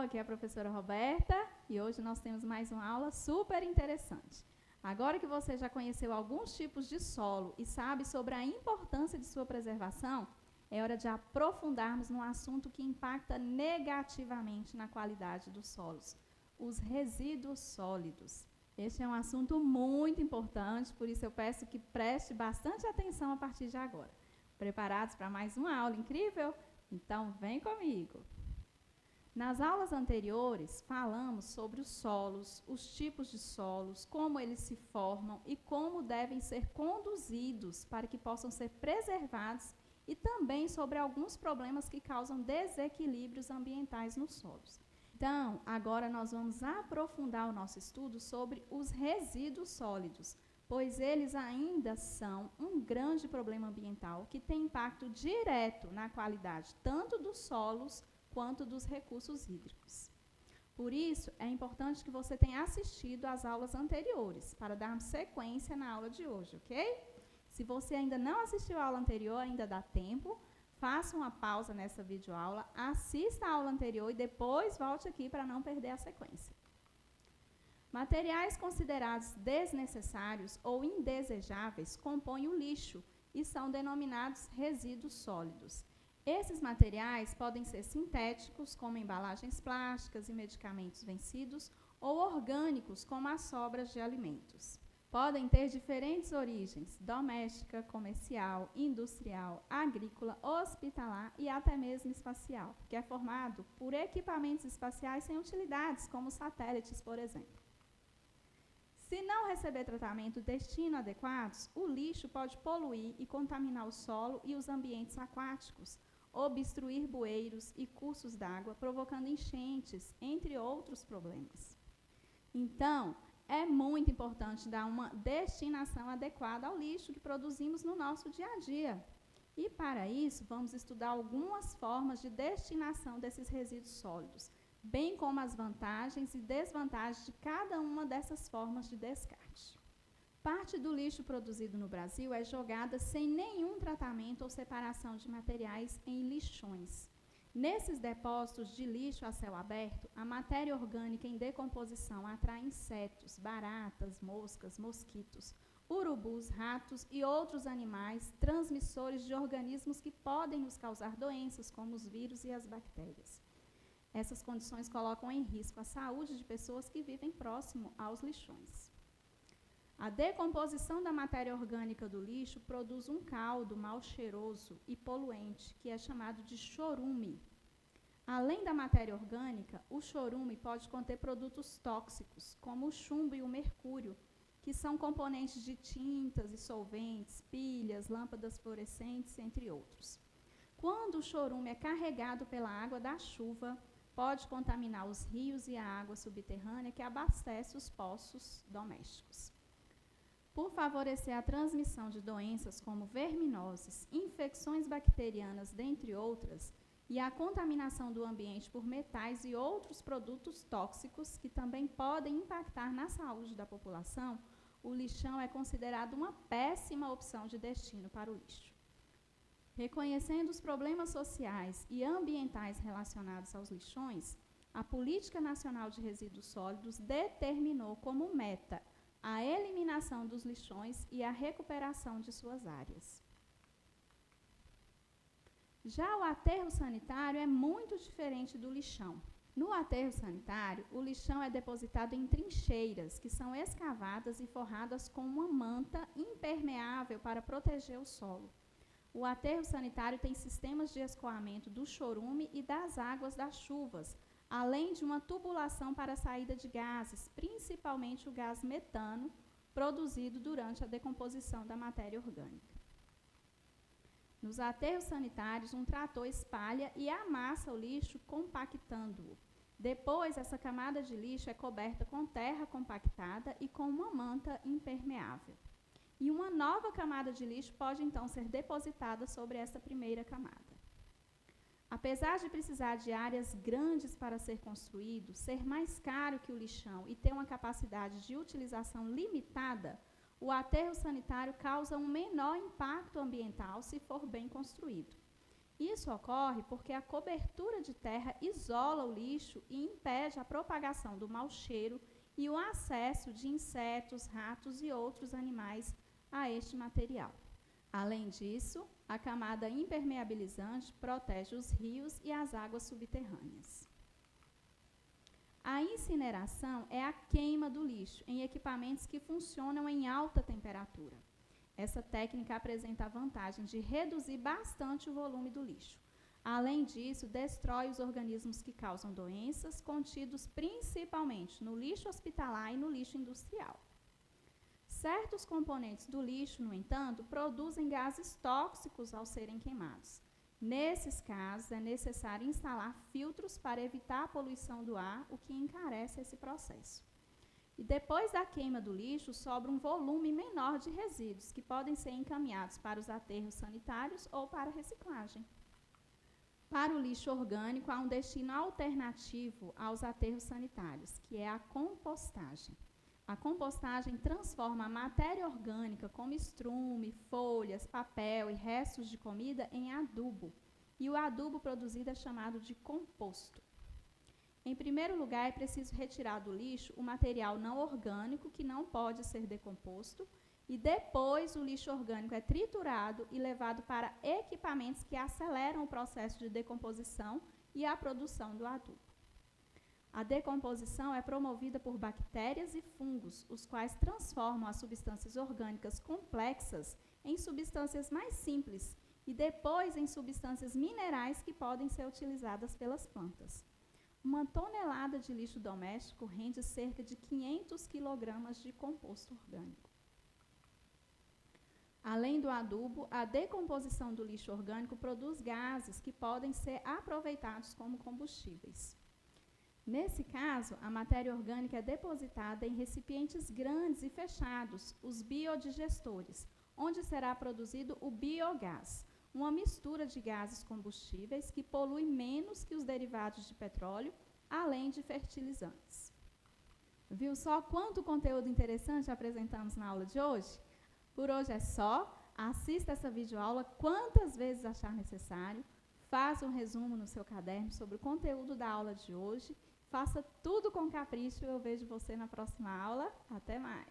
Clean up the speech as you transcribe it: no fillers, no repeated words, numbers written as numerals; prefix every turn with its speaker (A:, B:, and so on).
A: aqui é a professora Roberta e hoje nós temos mais uma aula super interessante. Agora que você já conheceu alguns tipos de solo e sabe sobre a importância de sua preservação, é hora de aprofundarmos num assunto que impacta negativamente na qualidade dos solos, os resíduos sólidos. Este é um assunto muito importante, por isso eu peço que preste bastante atenção a partir de agora. Preparados para mais uma aula incrível? Então vem comigo! Nas aulas anteriores, falamos sobre os solos, os tipos de solos, como eles se formam e como devem ser conduzidos para que possam ser preservados e também sobre alguns problemas que causam desequilíbrios ambientais nos solos. Então, agora nós vamos aprofundar o nosso estudo sobre os resíduos sólidos, pois eles ainda são um grande problema ambiental que tem impacto direto na qualidade tanto dos solos quanto dos recursos hídricos. Por isso, é importante que você tenha assistido às aulas anteriores, para darmos sequência na aula de hoje, ok? Se você ainda não assistiu à aula anterior, ainda dá tempo, faça uma pausa nessa videoaula, assista a aula anterior e depois volte aqui para não perder a sequência. Materiais considerados desnecessários ou indesejáveis compõem o lixo e são denominados resíduos sólidos. Esses materiais podem ser sintéticos, como embalagens plásticas e medicamentos vencidos, ou orgânicos, como as sobras de alimentos. Podem ter diferentes origens, doméstica, comercial, industrial, agrícola, hospitalar e até mesmo espacial, que é formado por equipamentos espaciais sem utilidades, como satélites, por exemplo. Se não receber tratamento e destino adequados, o lixo pode poluir e contaminar o solo e os ambientes aquáticos, obstruir bueiros e cursos d'água, provocando enchentes, entre outros problemas. Então, é muito importante dar uma destinação adequada ao lixo que produzimos no nosso dia a dia. E, para isso, vamos estudar algumas formas de destinação desses resíduos sólidos, bem como as vantagens e desvantagens de cada uma dessas formas de descarte. Parte do lixo produzido no Brasil é jogada sem nenhum tratamento ou separação de materiais em lixões. Nesses depósitos de lixo a céu aberto, a matéria orgânica em decomposição atrai insetos, baratas, moscas, mosquitos, urubus, ratos e outros animais transmissores de organismos que podem nos causar doenças, como os vírus e as bactérias. Essas condições colocam em risco a saúde de pessoas que vivem próximo aos lixões. A decomposição da matéria orgânica do lixo produz um caldo mal cheiroso e poluente, que é chamado de chorume. Além da matéria orgânica, o chorume pode conter produtos tóxicos, como o chumbo e o mercúrio, que são componentes de tintas e solventes, pilhas, lâmpadas fluorescentes, entre outros. Quando o chorume é carregado pela água da chuva, pode contaminar os rios e a água subterrânea que abastece os poços domésticos. Por favorecer a transmissão de doenças como verminoses, infecções bacterianas, dentre outras, e a contaminação do ambiente por metais e outros produtos tóxicos que também podem impactar na saúde da população, o lixão é considerado uma péssima opção de destino para o lixo. Reconhecendo os problemas sociais e ambientais relacionados aos lixões, a Política Nacional de Resíduos Sólidos determinou como meta a eliminação dos lixões e a recuperação de suas áreas. Já o aterro sanitário é muito diferente do lixão. No aterro sanitário, o lixão é depositado em trincheiras, que são escavadas e forradas com uma manta impermeável para proteger o solo. O aterro sanitário tem sistemas de escoamento do chorume e das águas das chuvas, além de uma tubulação para a saída de gases, principalmente o gás metano, produzido durante a decomposição da matéria orgânica. Nos aterros sanitários, um trator espalha e amassa o lixo, compactando-o. Depois, essa camada de lixo é coberta com terra compactada e com uma manta impermeável. E uma nova camada de lixo pode, então, ser depositada sobre essa primeira camada. Apesar de precisar de áreas grandes para ser construído, ser mais caro que o lixão e ter uma capacidade de utilização limitada, o aterro sanitário causa um menor impacto ambiental se for bem construído. Isso ocorre porque a cobertura de terra isola o lixo e impede a propagação do mau cheiro e o acesso de insetos, ratos e outros animais a este material. Além disso, a camada impermeabilizante protege os rios e as águas subterrâneas. A incineração é a queima do lixo em equipamentos que funcionam em alta temperatura. Essa técnica apresenta a vantagem de reduzir bastante o volume do lixo. Além disso, destrói os organismos que causam doenças, contidos principalmente no lixo hospitalar e no lixo industrial. Certos componentes do lixo, no entanto, produzem gases tóxicos ao serem queimados. Nesses casos, é necessário instalar filtros para evitar a poluição do ar, o que encarece esse processo. E depois da queima do lixo, sobra um volume menor de resíduos, que podem ser encaminhados para os aterros sanitários ou para reciclagem. Para o lixo orgânico, há um destino alternativo aos aterros sanitários, que é a compostagem. A compostagem transforma a matéria orgânica, como estrume, folhas, papel e restos de comida, em adubo. E o adubo produzido é chamado de composto. Em primeiro lugar, é preciso retirar do lixo o material não orgânico, que não pode ser decomposto, e depois o lixo orgânico é triturado e levado para equipamentos que aceleram o processo de decomposição e a produção do adubo. A decomposição é promovida por bactérias e fungos, os quais transformam as substâncias orgânicas complexas em substâncias mais simples e depois em substâncias minerais que podem ser utilizadas pelas plantas. 1 tonelada de lixo doméstico rende cerca de 500 kg de composto orgânico. Além do adubo, a decomposição do lixo orgânico produz gases que podem ser aproveitados como combustíveis. Nesse caso, a matéria orgânica é depositada em recipientes grandes e fechados, os biodigestores, onde será produzido o biogás, uma mistura de gases combustíveis que polui menos que os derivados de petróleo, além de fertilizantes. Viu só quanto conteúdo interessante apresentamos na aula de hoje? Por hoje é só. Assista essa videoaula quantas vezes achar necessário, faça um resumo no seu caderno sobre o conteúdo da aula de hoje. Faça tudo com capricho. Eu vejo você na próxima aula. Até mais!